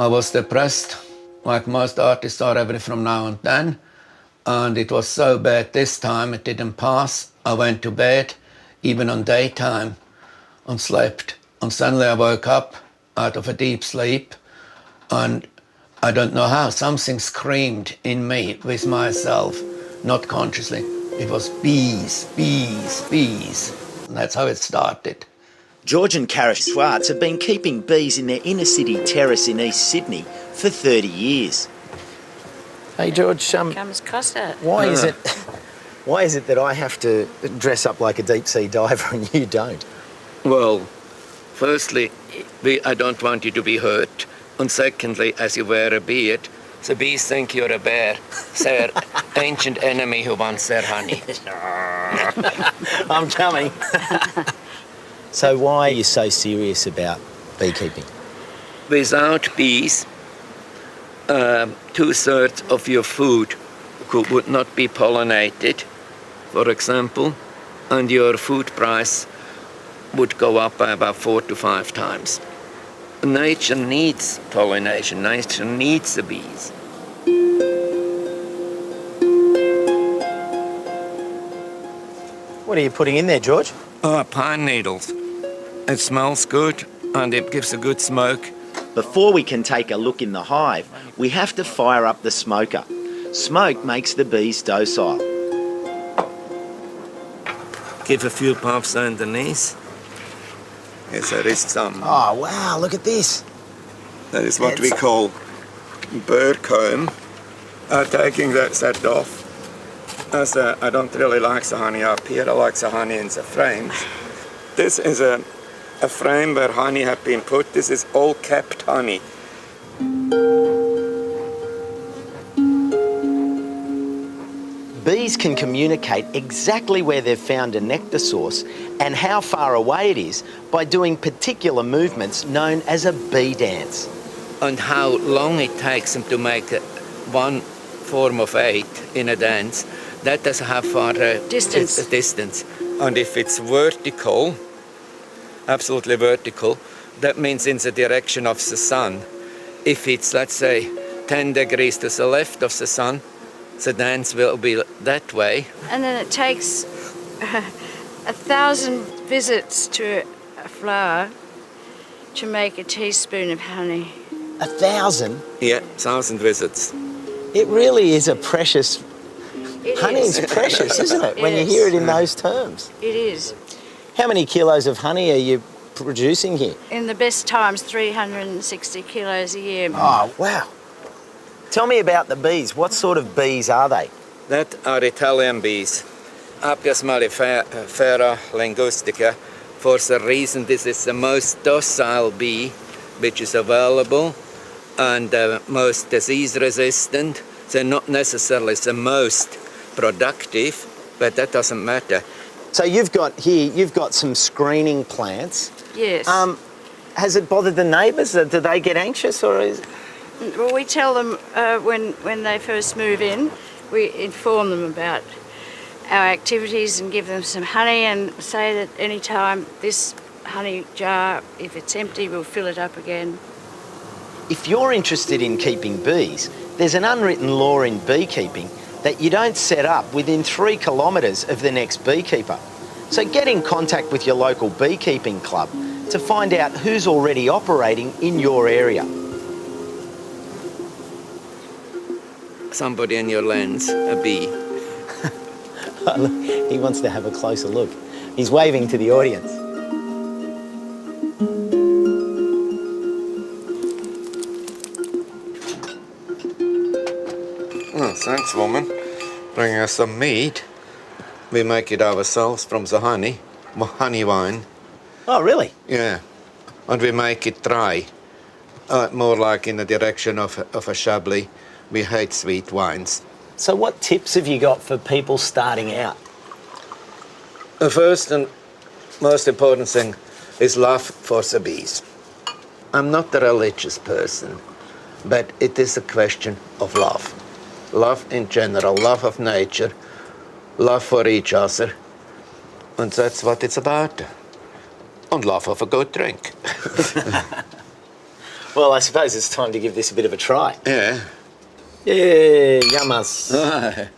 I was depressed, like most artists are every from now and then. And it was so bad this time, it didn't pass. I went to bed, even on daytime, and slept. And suddenly I woke up out of a deep sleep, and I don't know how, something screamed in me with myself, not consciously. It was bees, bees, bees. And that's how it started. George and Kara Schwartz have been keeping bees in their inner city terrace in East Sydney for 30 years. Hey George, Comes Costa. why is it that I have to dress up like a deep sea diver and you don't? Well, firstly, I don't want you to be hurt. And secondly, as you wear a beard, the bees think you're a bear, their ancient enemy who wants their honey. I'm coming. So why are you so serious about beekeeping? Without bees, 2/3 of your food would not be pollinated, for example, and your food price would go up by about 4 to 5 times. Nature needs pollination, nature needs the bees. What are you putting in there, George? Pine needles. It smells good and it gives a good smoke. Before we can take a look in the hive, we have to fire up the smoker. Smoke makes the bees docile. Give a few puffs underneath. Yes, there is some. Oh, wow, look at this. That is what we call bird comb. Taking that off. As I don't really like the honey up here, I like the honey in the frames. This is a frame where honey have been put. This is all kept honey. Bees can communicate exactly where they've found a nectar source and how far away it is by doing particular movements known as a bee dance. And how long it takes them to make one form of 8 in a dance, that does how far distance. And if it's vertical, absolutely vertical, that means in the direction of the sun. If it's, let's say, 10 degrees to the left of the sun, the dance will be that way. And then it takes 1,000 visits to a flower to make a teaspoon of honey. 1,000? Yeah, 1,000 visits. It really is a precious... Honey's precious, isn't it, when you hear it in those terms? It is. How many kilos of honey are you producing here? In the best times, 360 kilos a year. Oh, wow. Tell me about the bees. What sort of bees are they? That are Italian bees. Apis mellifera linguistica. For the reason this is the most docile bee which is available and most disease resistant. They're not necessarily the most productive, but that doesn't matter. So you've got some screening plants. Yes. Has it bothered the neighbours? Do they get anxious or is... Well, we tell them when they first move in, we inform them about our activities and give them some honey and say that any time this honey jar, if it's empty, we'll fill it up again. If you're interested in keeping bees, there's an unwritten law in beekeeping that you don't set up within 3 kilometres of the next beekeeper. So get in contact with your local beekeeping club to find out who's already operating in your area. Somebody in your lens, a bee. He wants to have a closer look. He's waving to the audience. Oh, thanks, woman. Bring us some meat. We make it ourselves from the honey wine. Oh, really? Yeah, and we make it dry, more like in the direction of a Chablis. We hate sweet wines. So what tips have you got for people starting out? The first and most important thing is love for the bees. I'm not a religious person, but it is a question of love. Love in general, love of nature, love for each other, and that's what it's about. And love of a good drink. Well, I suppose it's time to give this a bit of a try. Yeah. Yeah, yummas.